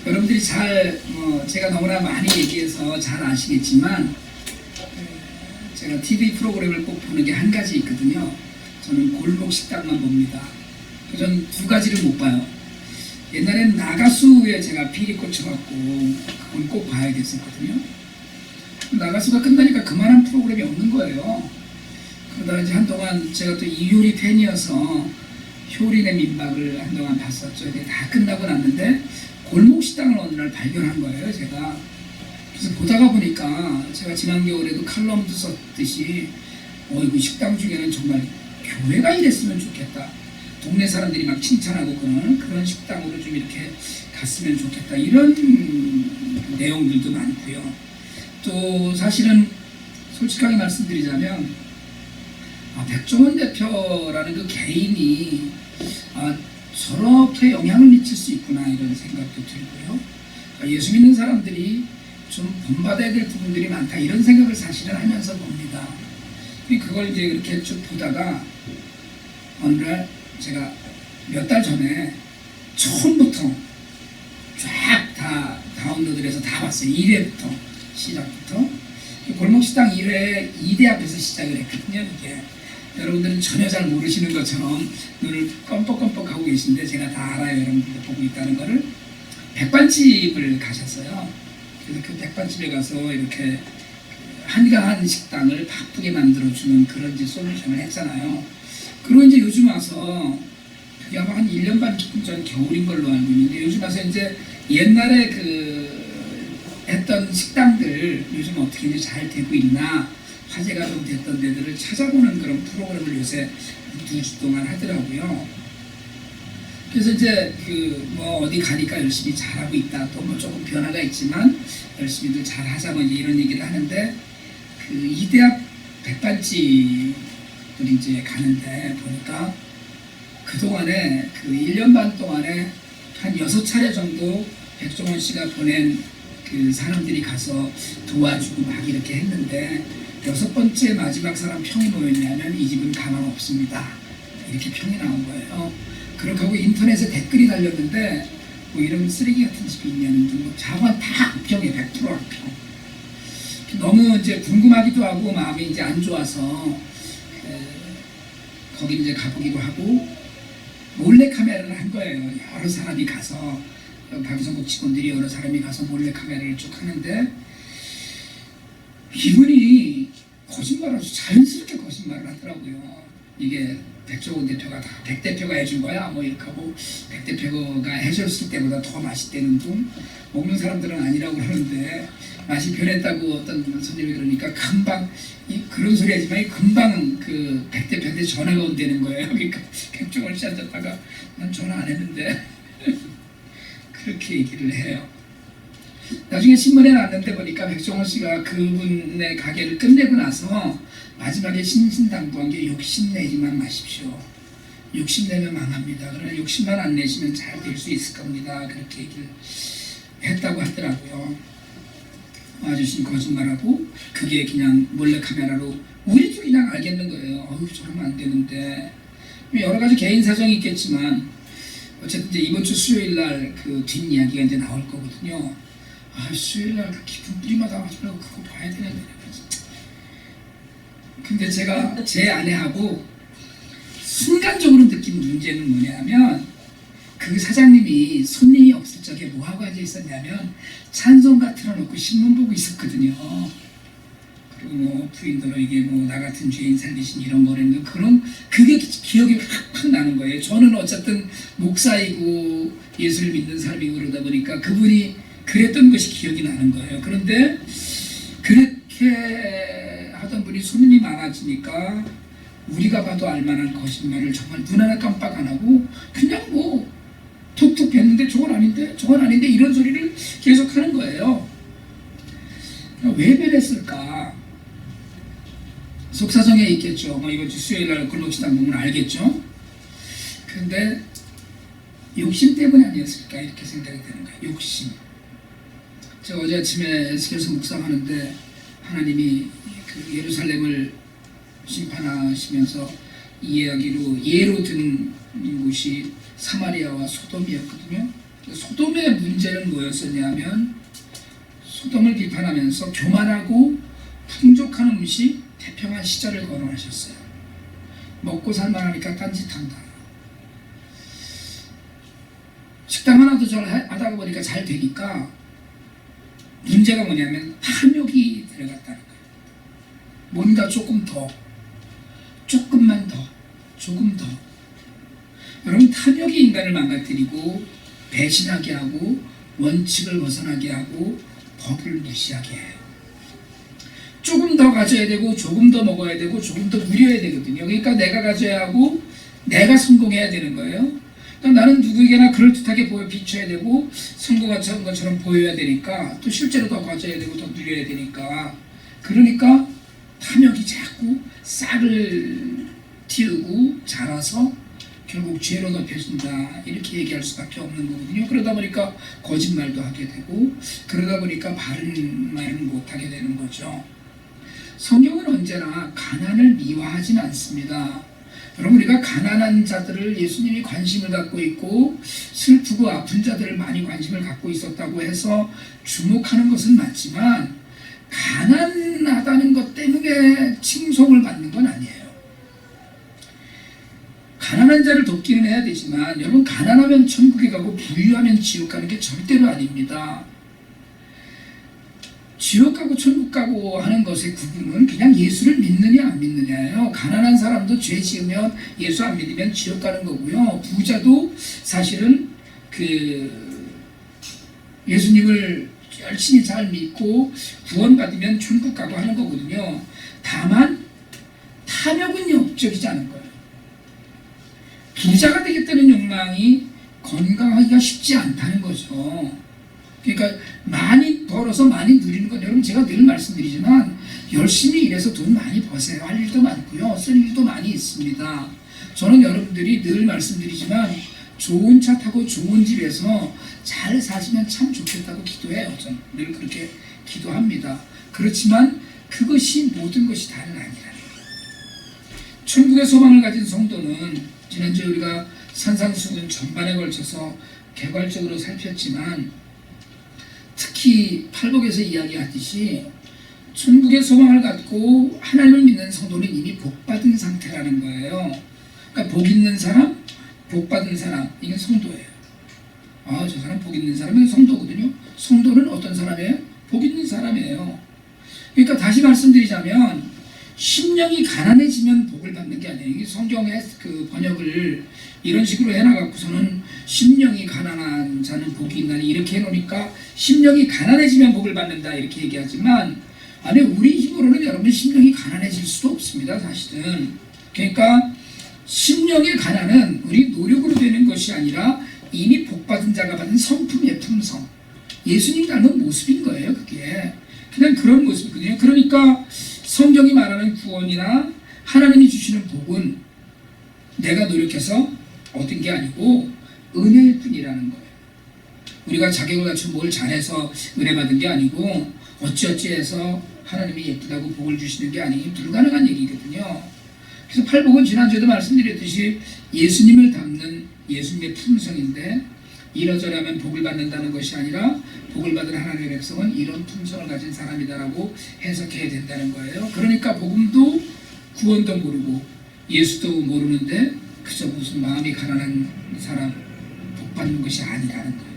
여러분들이 제가 너무나 많이 얘기해서 잘 아시겠지만 제가 TV 프로그램을 꼭 보는 게 한 가지 있거든요. 저는 골목 식당만 봅니다. 전 두 가지를 못 봐요. 옛날엔 나가수에 제가 필이 꽂혀갖고 그건 꼭 봐야겠었거든요. 나가수가 끝나니까 그만한 프로그램이 없는 거예요. 그러다가 이제 한동안 제가 또 이효리 팬이어서 효린의 민박을 한동안 봤었죠. 이게 다 끝나고 났는데 골목 식당을 어느 날 발견한 거예요, 제가. 그래서 보다가 보니까 제가 지난 겨울에도 칼럼도 썼듯이 이거 식당 중에는 정말 교회가 이랬으면 좋겠다. 동네 사람들이 막 칭찬하고 그런 식당으로 좀 이렇게 갔으면 좋겠다. 이런 내용들도 많고요. 또 사실은 솔직하게 말씀드리자면 백종원 대표라는 그 개인이 저렇게 영향을 미칠 수 있구나 이런 생각도 들고요. 예수 믿는 사람들이 좀 본받아야 될 부분들이 많다 이런 생각을 사실은 하면서 봅니다. 그걸 이제 이렇게 쭉 보다가 어느 날 제가 몇 달 전에 처음부터 쫙 다 다운로드를 해서 다 봤어요. 1회부터 시작부터 골목식당 1회 2대 앞에서 시작을 했거든요. 이게 여러분들은 전혀 잘 모르시는 것처럼 눈을 껌뻑껌뻑 하고 계신데 제가 다 알아요. 여러분들도 보고 있다는 거를. 백반집을 가셨어요. 그래서 그 백반집에 가서 이렇게 한가한 식당을 바쁘게 만들어주는 그런 이제 솔루션을 했잖아요. 그리고 이제 요즘 와서 그게 아마 한 1년 반 조금 전 겨울인 걸로 알고 있는데 요즘 와서 이제 옛날에 했던 식당들 요즘 어떻게 이제 잘 되고 있나 화제가 좀 됐던 데들을 찾아보는 그런 프로그램을 요새 2주 동안 하더라고요. 그래서 이제 어디 가니까 열심히 잘하고 있다. 또 뭐 조금 변화가 있지만 열심히들 잘하자고 이제 이런 얘기를 하는데 이대앞 백반집을 이제 가는데 보니까 그동안에 1년 반 동안에 한 6차례 정도 백종원 씨가 보낸 사람들이 가서 도와주고 막 이렇게 했는데 6번째 마지막 사람 평이 뭐였냐면 이 집은 가망 없습니다. 이렇게 평이 나온 거예요. 그렇게 하고 인터넷에 댓글이 달렸는데 뭐 이런 쓰레기 같은 집이 있냐는 등 자관 다 악평이에요. 100% 악평. 너무 이제 궁금하기도 하고 마음이 이제 안 좋아서 거기 이제 가보기도 하고 몰래 카메라를 한 거예요. 여러 사람이 가서 방송국 직원들이 여러 사람이 가서 몰래 카메라를 쭉 하는데 이분이 거짓말을 아주 자연스럽게 거짓말을 하더라고요. 이게 백종원 대표가 다 백 대표가 해준 거야 뭐 이렇게 하고 백 대표가 해줬을 때보다 더 맛있다는 둥 먹는 사람들은 아니라고 그러는데 맛이 변했다고 어떤 손님이 그러니까 금방 그런 소리 하지만 금방 백 대표한테 전화가 온다는 거예요. 그러니까 백종원 씨 앉았다가 난 전화 안 했는데 그렇게 얘기를 해요. 나중에 신문에 났는데 보니까 백종원 씨가 그분의 가게를 끝내고 나서 마지막에 신신당부한 게 욕심내지만 마십시오. 욕심내면 망합니다. 그러나 욕심만 안 내시면 잘 될 수 있을 겁니다. 그렇게 얘기를 했다고 하더라고요. 아저씨는 거짓말하고 그게 그냥 몰래카메라로 우리도 그냥 알겠는 거예요. 저러면 안 되는데 여러 가지 개인 사정이 있겠지만 어쨌든 이제 이번 주 수요일 날 뒷이야기가 이제 나올 거거든요. 수요일 날 기분 뿌리마다 하지 말고 그거 봐야 되는데. 근데 제가 제 아내하고 순간적으로 느낀 문제는 뭐냐면 그 사장님이 손님이 없을 적에 뭐하고 앉아 있었냐면 찬송가 틀어놓고 신문 보고 있었거든요. 그리고 뭐 부인더러 이게 뭐 나 같은 죄인 살리신 이런 거라는 그게 기억이 확 나는 거예요. 저는 어쨌든 목사이고 예수를 믿는 사람이고 그러다 보니까 그분이 그랬던 것이 기억이 나는 거예요. 그런데 그렇게 하던 분이 손님이 많아지니까 우리가 봐도 알만한 거짓말을 정말 눈 하나 깜빡 안 하고 그냥 뭐 툭툭 뱉는데 저건 아닌데 이런 소리를 계속 하는 거예요. 왜 그랬을까? 속사정에 있겠죠. 이번 주 수요일 날 골목식당 보면 알겠죠. 근데 욕심 때문이 아니었을까 이렇게 생각이 되는 거예요. 욕심. 제가 어제 아침에 에스겔서 묵상하는데 하나님이 예루살렘을 심판하시면서 이야기로 예로 든 곳이 사마리아와 소돔이었거든요. 소돔의 문제는 뭐였었냐면 소돔을 비판하면서 교만하고 풍족한 음식, 태평한 시절을 거론하셨어요. 먹고 살만하니까 딴짓한다. 식당 하나 더 하다 보니까 잘 되니까 문제가 뭐냐면 탐욕이 들어갔다는 거예요. 뭔가 조금 더, 조금만 더, 조금 더. 여러분, 탐욕이 인간을 망가뜨리고 배신하게 하고 원칙을 벗어나게 하고 법을 무시하게 해요. 조금 더 가져야 되고 조금 더 먹어야 되고 조금 더 누려야 되거든요. 그러니까 내가 가져야 하고 내가 성공해야 되는 거예요. 그러니까 나는 누구에게나 그럴듯하게 비춰야 되고 성공한 것처럼 보여야 되니까 또 실제로 더 가져야 되고 더 누려야 되니까, 그러니까 탐욕이 자꾸 싹을 틔우고 자라서 결국 죄로 덮여진다, 이렇게 얘기할 수밖에 없는 거거든요. 그러다 보니까 거짓말도 하게 되고 그러다 보니까 바른 말을 못하게 되는 거죠. 성경은 언제나 가난을 미화하지는 않습니다. 여러분, 우리가 가난한 자들을 예수님이 관심을 갖고 있고 슬프고 아픈 자들을 많이 관심을 갖고 있었다고 해서 주목하는 것은 맞지만 가난하다는 것 때문에 칭송을 받는 건 아니에요. 가난한 자를 돕기는 해야 되지만 여러분, 가난하면 천국에 가고 부유하면 지옥 가는 게 절대로 아닙니다. 지옥 가고 천국 가고 하는 것의 구분은 그냥 예수를 믿느냐 안 믿느냐예요. 가난한 사람도 죄 지으면 예수 안 믿으면 지옥 가는 거고요. 부자도 사실은 예수님을 열심히 잘 믿고 구원받으면 천국 가고 하는 거거든요. 다만 탐욕은 영적이지 않은 거예요. 부자가 되겠다는 욕망이 건강하기가 쉽지 않다는 거죠. 그러니까 많이 벌어서 많이 누리는 건, 여러분 제가 늘 말씀드리지만 열심히 일해서 돈 많이 버세요. 할 일도 많고요, 쓸 일도 많이 있습니다. 저는 여러분들이 늘 말씀드리지만 좋은 차 타고 좋은 집에서 잘 사시면 참 좋겠다고 기도해요. 저는 늘 그렇게 기도합니다. 그렇지만 그것이 모든 것이 다는 아니라는 거예요. 천국의 소망을 가진 성도는 지난주에 우리가 산상수훈 전반에 걸쳐서 개괄적으로 살폈지만 특히 팔복에서 이야기하듯이 천국의 소망을 갖고 하나님을 믿는 성도는 이미 복받은 상태라는 거예요. 그러니까 복 있는 사람, 복받은 사람, 이게 성도예요. 아, 저 사람 복 있는 사람은 성도거든요. 성도는 어떤 사람이에요? 복 있는 사람이에요. 그러니까 다시 말씀드리자면 심령이 가난해지면 복을 받는 게 아니에요. 성경의 그 번역을 이런 식으로 해놔갖고서는 심령이 가난한 자는 복이 있나니 이렇게 해놓으니까 심령이 가난해지면 복을 받는다 이렇게 얘기하지만, 아니, 우리 힘으로는 여러분 심령이 가난해질 수도 없습니다, 사실은. 그러니까 심령의 가난은 우리 노력으로 되는 것이 아니라 이미 복받은 자가 받은 성품의 품성, 예수님 닮은 모습인 거예요. 그게 그냥 그런 모습이거든요. 그러니까 성경이 말하는 구원이나 하나님이 주시는 복은 내가 노력해서 얻은 게 아니고 은혜일 뿐이라는 거예요. 우리가 자격을 갖춰 뭘 잘해서 은혜 받은 게 아니고 어찌어찌 해서 하나님이 예쁘다고 복을 주시는 게 아니니 불가능한 얘기거든요. 그래서 팔복은 지난주에도 말씀드렸듯이 예수님을 닮는 예수님의 품성인데, 이러저러 하면 복을 받는다는 것이 아니라 복을 받은 하나님의 백성은 이런 품성을 가진 사람이다라고 해석해야 된다는 거예요. 그러니까 복음도 구원도 모르고 예수도 모르는데 그저 무슨 마음이 가난한 사람 복 받는 것이 아니라는 거예요.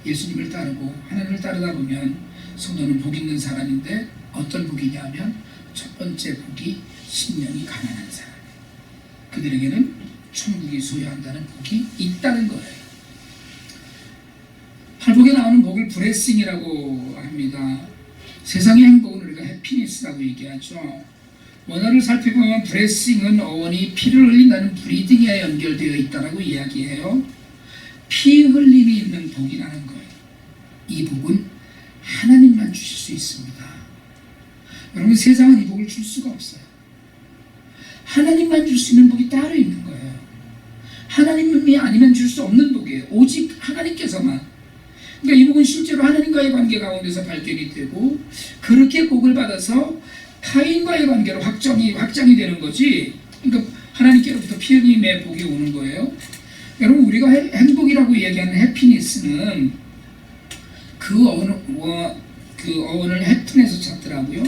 예수님을 따르고 하나님을 따르다 보면 성도는 복 있는 사람인데, 어떤 복이냐면 첫 번째 복이 심령이 가난한 사람, 그들에게는 천국이 소유한다는 복이 있다는 거예요. 팔복에 나오는 복을 브레싱이라고 합니다. 세상의 행복은 우리가 해피니스라고 얘기하죠. 원어를 살펴보면 브레싱은 어원이 피를 흘린다는 브리딩에 연결되어 있다고 이야기해요. 피 흘림이 있는 복이라는 거예요. 이 복은 하나님만 주실 수 있습니다. 여러분, 세상은 이 복을 줄 수가 없어요. 하나님만 줄 수 있는 복이 따로 있는 거예요. 하나님이 아니면 줄 수 없는 복이에요. 오직 하나님께서만. 그러니까 이 복은 실제로 하나님과의 관계 가운데서 발견이 되고, 그렇게 복을 받아서 타인과의 관계로 확장이 되는 거지. 그러니까 하나님께로부터 피 흘림의 복이 오는 거예요. 여러분, 우리가 행복이라고 얘기하는 해피니스는 그 어원을 해픈에서 찾더라고요.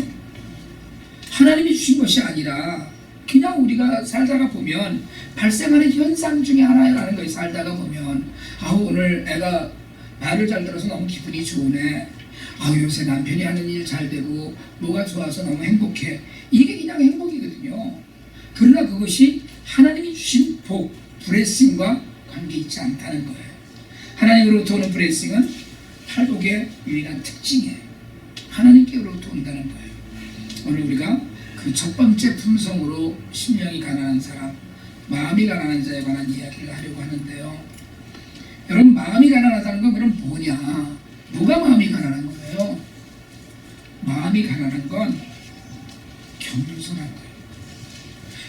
하나님이 주신 것이 아니라 그냥 우리가 살다가 보면 발생하는 현상 중에 하나라는 거예요. 살다가 보면 오늘 애가 말을 잘 들어서 너무 기분이 좋으네. 요새 남편이 하는 일 잘 되고 뭐가 좋아서 너무 행복해. 이게 그냥 행복이거든요. 그러나 그것이 하나님이 주신 복, 브레싱과 관계 있지 않다는 거예요. 하나님으로부터 오는 브레싱은 팔복의 유일한 특징이에요. 하나님께로부터 온다는 거예요. 오늘 우리가 그 첫 번째 품성으로 심령이 가난한 사람, 마음이 가난한 자에 관한 이야기를 하려고 하는데요. 여러분, 마음이 가난하다는 건 그럼 뭐냐? 뭐가 마음이 가난한 거예요? 마음이 가난한 건 겸손한 거예요.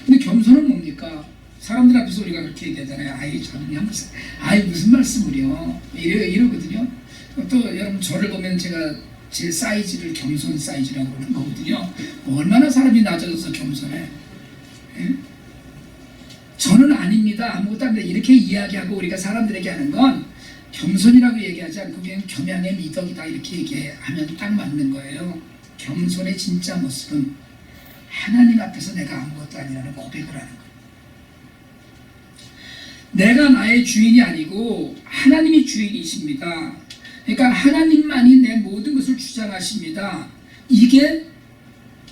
근데 겸손은 뭡니까? 사람들 앞에서 우리가 그렇게 얘기하잖아요. 무슨 말씀을요? 이러거든요. 또 여러분, 저를 보면 제가 제 사이즈를 겸손 사이즈라고 그러는 거거든요. 얼마나 사람이 낮아져서 겸손해? 예? 저는 아닙니다. 아무것도 아닙니다. 이렇게 이야기하고 우리가 사람들에게 하는 건 겸손이라고 얘기하지 않고 그냥 겸양의 미덕이다 이렇게 얘기하면 딱 맞는 거예요. 겸손의 진짜 모습은 하나님 앞에서 내가 아무것도 아니라는 고백을 하는 거예요. 내가 나의 주인이 아니고 하나님이 주인이십니다. 그러니까 하나님만이 내 모든 것을 주장하십니다. 이게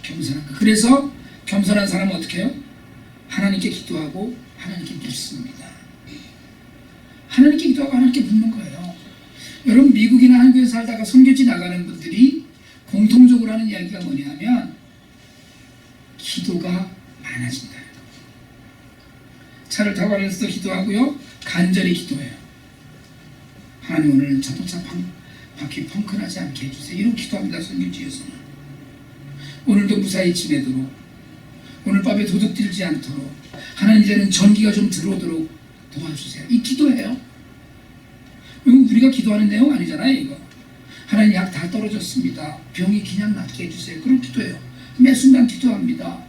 겸손한 거예요. 그래서 겸손한 사람은 어떻게 해요? 하나님께 기도하고 하나님께 묻습니다. 하나님께 기도하고 하나님께 묻는 거예요. 여러분, 미국이나 한국에 살다가 선교지 나가는 분들이 공통적으로 하는 이야기가 뭐냐면 기도가 많아진다. 차를 타고 가면서도 기도하고요, 간절히 기도해요. 하나님, 오늘 자동차 바퀴 펑크나지 않게 해주세요. 이런 기도합니다. 선교지에서는. 오늘도 무사히 지내도록, 오늘 밤에 도둑 들지 않도록, 하나님 이제는 전기가 좀 들어오도록 도와주세요. 이 기도예요. 우리가 기도하는 내용 아니잖아요. 이거 하나님, 약 다 떨어졌습니다. 병이 그냥 낫게 해주세요. 그런 기도예요. 매 순간 기도합니다.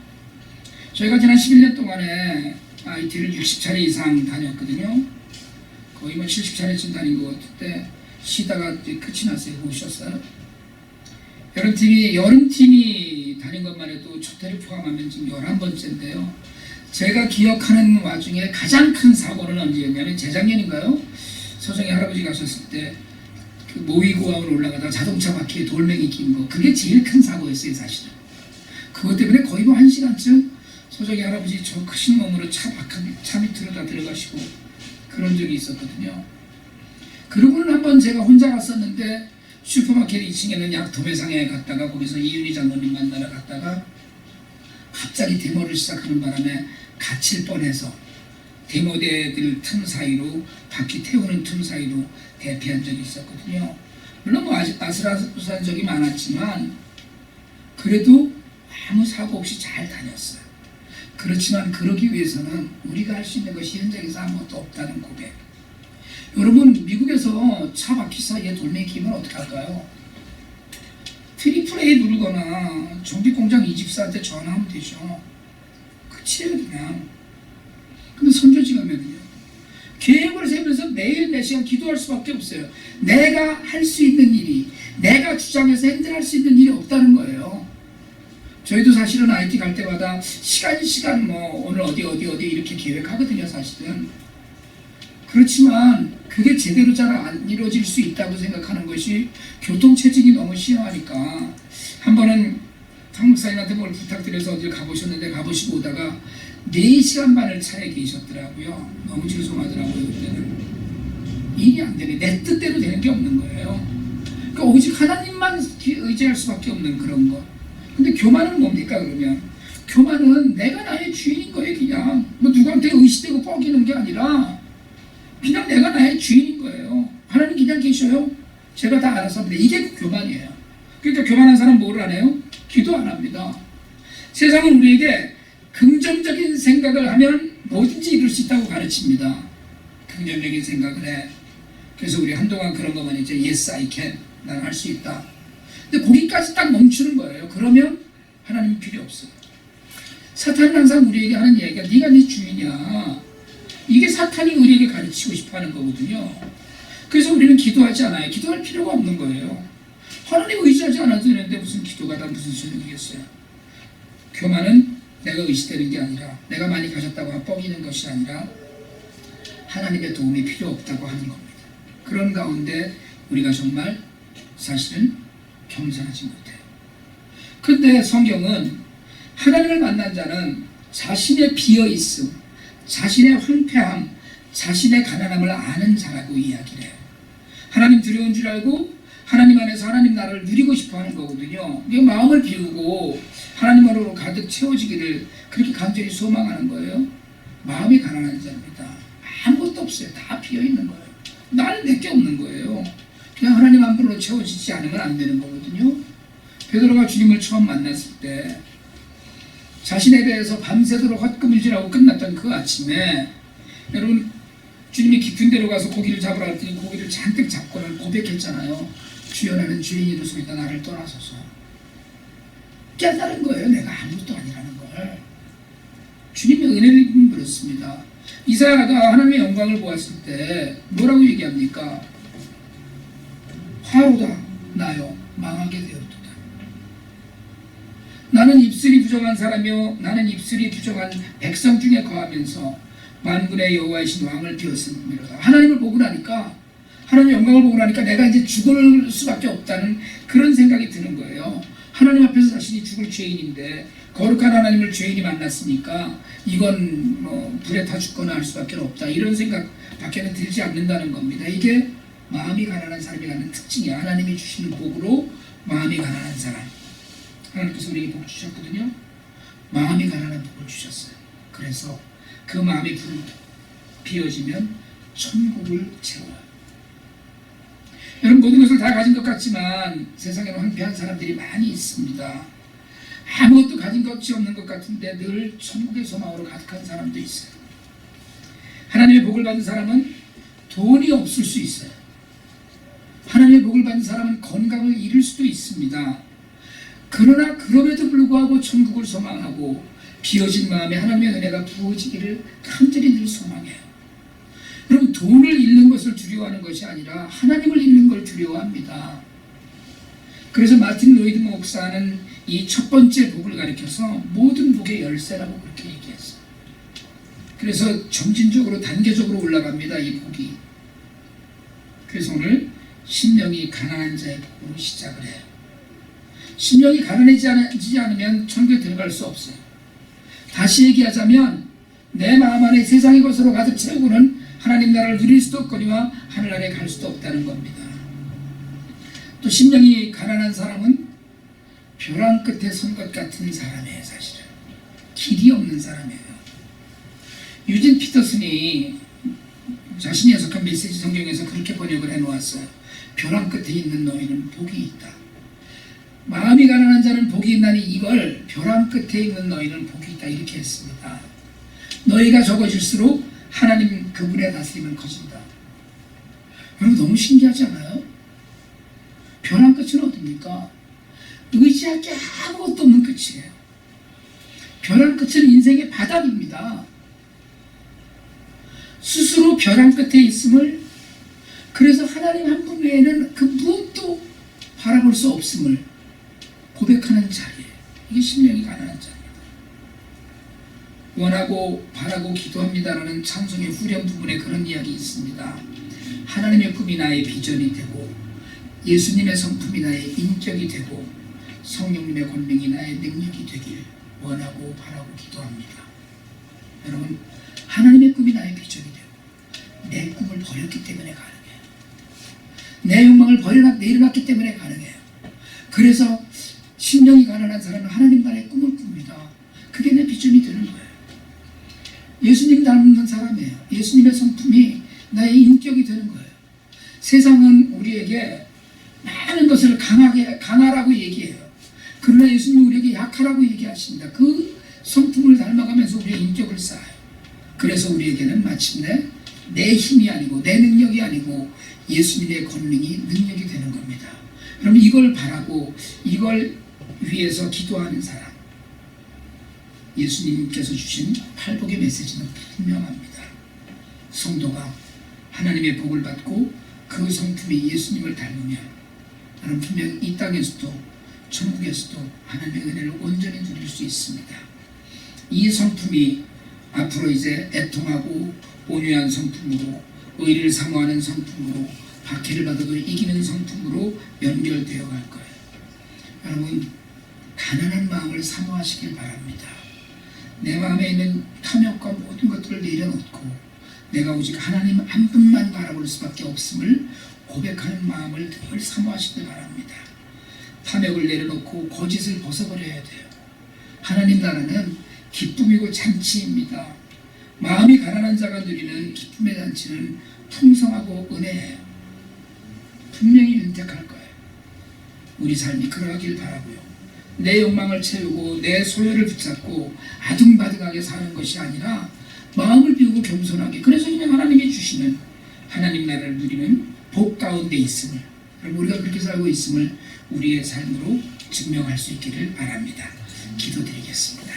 저희가 지난 11년 동안에 IT를 60차례 이상 다녔거든요. 거의 70차례쯤 다닌 것 같은데 쉬다가 이제 끝이 났어요. 못 쉬었어요. 여름팀이 다닌 것만 해도 초태를 포함하면 지금 11번째인데요. 제가 기억하는 와중에 가장 큰 사고는 언제였냐면 재작년인가요? 서정희 할아버지 가셨을 때 그 모의고항을 올라가다가 자동차 바퀴에 돌멩이 낀 거, 그게 제일 큰 사고였어요. 사실은 그것 때문에 거의 1시간쯤 서정희 할아버지 저 크신 몸으로 차 밑으로 다 들어가시고 그런 적이 있었거든요. 그러고는 한번 제가 혼자 갔었는데 슈퍼마켓 2층에는 약 도매상에 갔다가 거기서 이윤희 장로님 만나러 갔다가 갑자기 데모를 시작하는 바람에 갇힐 뻔해서 데모대들 틈 사이로, 바퀴 태우는 틈 사이로 대피한 적이 있었거든요. 물론 아슬아슬한 적이 많았지만 그래도 아무 사고 없이 잘 다녔어요. 그렇지만 그러기 위해서는 우리가 할 수 있는 것이 현장에서 아무것도 없다는 고백. 여러분, 미국에서 차 바퀴 사이에 돌멩이 끼면 어떡할까요? 트리플 A 누르거나 정비공장 이집사한테 전화하면 되죠. 그치예요, 그냥. 근데 선교지 가면요, 계획을 세우면서 매일 몇 시간 기도할 수밖에 없어요. 내가 할 수 있는 일이, 내가 주장해서 행동할 수 있는 일이 없다는 거예요. 저희도 사실은 IT 갈 때마다 시간 오늘 어디 이렇게 계획하거든요. 사실은. 그렇지만 그게 제대로 잘 안 이루어질 수 있다고 생각하는 것이 교통체증이 너무 심하니까, 한 번은 한국사님한테 뭘 부탁드려서 어딜 가보셨는데 가보시고 오다가 4시간 반을 차에 계셨더라고요. 너무 죄송하더라고요. 그때는 일이 안 되네. 내 뜻대로 되는 게 없는 거예요. 그러니까 오직 하나님만 의지할 수밖에 없는 그런 거. 근데 교만은 뭡니까? 그러면 교만은 내가 나의 주인인 거예요. 그냥 누구한테 의시되고 뻐기는 게 아니라 그냥 내가 나의 주인인 거예요. 하나님 그냥 계셔요. 제가 다 알아서 합니다. 이게 교만이에요. 그러니까 교만한 사람은 뭐를 안 해요? 기도 안 합니다. 세상은 우리에게 긍정적인 생각을 하면 뭐든지 이룰 수 있다고 가르칩니다. 긍정적인 생각을 해. 그래서 우리 한동안 그런 것만 이제 Yes, I can. 난 할 수 있다. 근데 거기까지 딱 멈추는 거예요. 그러면 하나님이 필요 없어요. 사탄은 항상 우리에게 하는 이야기가 네가 네 주인이야. 이게 사탄이 우리에게 가르치고 싶어하는 거거든요. 그래서 우리는 기도하지 않아요. 기도할 필요가 없는 거예요. 하나님 의지하지 않아도 되는데 무슨 기도가 다 무슨 소용이겠어요. 교만은 내가 의지되는 게 아니라, 내가 많이 가졌다고 뻥이는 것이 아니라 하나님의 도움이 필요 없다고 하는 겁니다. 그런 가운데 우리가 정말 사실은 겸손하지 못해요. 그런데 성경은 하나님을 만난 자는 자신의 비어있음, 자신의 황폐함, 자신의 가난함을 아는 자라고 이야기를 해요. 하나님 두려운 줄 알고 하나님 안에서 하나님 나라를 누리고 싶어하는 거거든요. 이게 마음을 비우고 하나님으로 가득 채워지기를 그렇게 간절히 소망하는 거예요. 마음이 가난한 자입니다. 아무것도 없어요. 다 비어있는 거예요. 나는 내게 없는 거예요. 그냥 하나님 한 분으로 채워지지 않으면 안 되는 거거든요. 베드로가 주님을 처음 만났을 때 자신에 대해서 밤새도록 헛구물질하고 끝났던 그 아침에, 여러분 주님이 깊은 데로 가서 고기를 잡으라 했더니 고기를 잔뜩 잡고는 고백했잖아요. 주여 나는 죄인이로소이다 나를 떠나소서. 깨달은 거예요. 내가 아무것도 아니라는 걸. 주님의 은혜를 물었습니다. 이사야가 하나님의 영광을 보았을 때 뭐라고 얘기합니까? 화로다 나여 망하게 되었도다. 나는 입술이 부정한 사람이요 나는 입술이 부정한 백성 중에 거하면서 만군의 여호와이신 왕을 비웠음이로다. 하나님을 보고 나니까, 하나님의 영광을 보고 나니까 내가 이제 죽을 수밖에 없다는 그런 생각이 드는 거예요. 하나님 앞에서 자신이 죽을 죄인인데 거룩한 하나님을 죄인이 만났으니까 이건 뭐 불에 타 죽거나 할 수밖에 없다, 이런 생각밖에는 들지 않는다는 겁니다. 이게 마음이 가난한 사람이 갖는 특징이야. 하나님이 주시는 복으로 마음이 가난한 사람, 하나님께서 우리에게 복 주셨거든요. 마음이 가난한 복을 주셨어요. 그래서 그 마음이 비어지면 천국을 채워요. 여러분 모든 것을 다 가진 것 같지만 세상에는 황폐한 사람들이 많이 있습니다. 아무것도 가진 것이 없는 것 같은데 늘 천국의 소망으로 가득한 사람도 있어요. 하나님의 복을 받은 사람은 돈이 없을 수 있어요. 하나님의 복을 받은 사람은 건강을 잃을 수도 있습니다. 그러나 그럼에도 불구하고 천국을 소망하고 비어진 마음에 하나님의 은혜가 부어지기를 간절히 늘 소망해요. 여러분 돈을 잃는 것을 두려워하는 것이 아니라 하나님을 잃는 걸 두려워합니다. 그래서 마틴 로이드 목사는 이 첫 번째 복을 가리켜서 모든 복의 열쇠라고 그렇게 얘기했어요. 그래서 점진적으로 단계적으로 올라갑니다. 이 복이. 그래서 오늘 심령이 가난한 자의 복으로 시작을 해요. 심령이 가난해지지 않으면 천국에 들어갈 수 없어요. 다시 얘기하자면 내 마음 안에 세상의 것으로 가득 채우고는 하나님 나라를 누릴 수도 없거니와 하늘나라에 갈 수도 없다는 겁니다. 또 심령이 가난한 사람은 벼랑 끝에 선 것 같은 사람이에요. 사실은 길이 없는 사람이에요. 유진 피터슨이 자신이 해석한 메시지 성경에서 그렇게 번역을 해놓았어요. 벼랑 끝에 있는 너희는 복이 있다. 마음이 가난한 자는 복이 있나니 이걸 벼랑 끝에 있는 너희는 복이 있다, 이렇게 했습니다. 너희가 적어질수록 하나님 그분의 다스림은 커진다. 여러분 너무 신기하지 않아요? 벼랑 끝은 어딥니까? 의지할 게 아무것도 없는 끝이에요. 벼랑 끝은 인생의 바닥입니다. 스스로 벼랑 끝에 있음을, 그래서 하나님 한 분 외에는 그 무엇도 바라볼 수 없음을 고백하는 자리예요. 이게 심령이 가난한 자입니다. 원하고 바라고 기도합니다라는 찬송의 후렴 부분에 그런 이야기 있습니다. 하나님의 꿈이 나의 비전이 되고 예수님의 성품이 나의 인격이 되고 성령님의 권능이 나의 능력이 되길 원하고 바라고 기도합니다. 여러분 하나님의 꿈이 나의 비전이 되고 내 꿈을 버렸기 때문에 가능해요. 내 욕망을 내려놨기 때문에 가능해요. 그래서 심령이 가난한 사람은 하나님 나라의 꿈을 꿉니다. 그게 내 비전이 되는 거예요. 예수님 닮는 사람이에요. 예수님의 성품이 나의 인격이 되는 거예요. 세상은 우리에게 많은 것을 강하라고 얘기해요. 그러나 예수님은 우리에게 약하라고 얘기하십니다. 그 성품을 닮아가면서 우리의 인격을 쌓아요. 그래서 우리에게는 마침내 내 힘이 아니고 내 능력이 아니고 예수님의 권능이 능력이 되는 겁니다. 여러분 이걸 바라고 이걸 위해서 기도하는 사람, 예수님께서 주신 팔복의 메시지는 분명합니다. 성도가 하나님의 복을 받고 그 성품이 예수님을 닮으면 나는 분명 이 땅에서도 천국에서도 하나님의 은혜를 온전히 누릴 수 있습니다. 이 성품이 앞으로 이제 애통하고 온유한 성품으로, 의리를 사모하는 성품으로, 박해를 받아도 이기는 성품으로 연결되어 갈 거예요. 여러분, 가난한 마음을 사모하시길 바랍니다. 내 마음에 있는 탐욕과 모든 것들을 내려놓고 내가 오직 하나님 한 분만 바라볼 수밖에 없음을 고백하는 마음을 늘 사모하시길 바랍니다. 탐욕을 내려놓고 거짓을 벗어버려야 돼요. 하나님 나라는 기쁨이고 잔치입니다. 마음이 가난한 자가 누리는 기쁨의 잔치는 풍성하고 은혜예요. 분명히 윤택할 거예요. 우리 삶이 그러하길 바라고요. 내 욕망을 채우고 내 소유를 붙잡고 아둥바둥하게 사는 것이 아니라 마음을 비우고 겸손하게, 그래서 그냥 하나님이 주시는 하나님 나라를 누리는 복 가운데 있음을, 우리가 그렇게 살고 있음을 우리의 삶으로 증명할 수 있기를 바랍니다. 기도드리겠습니다.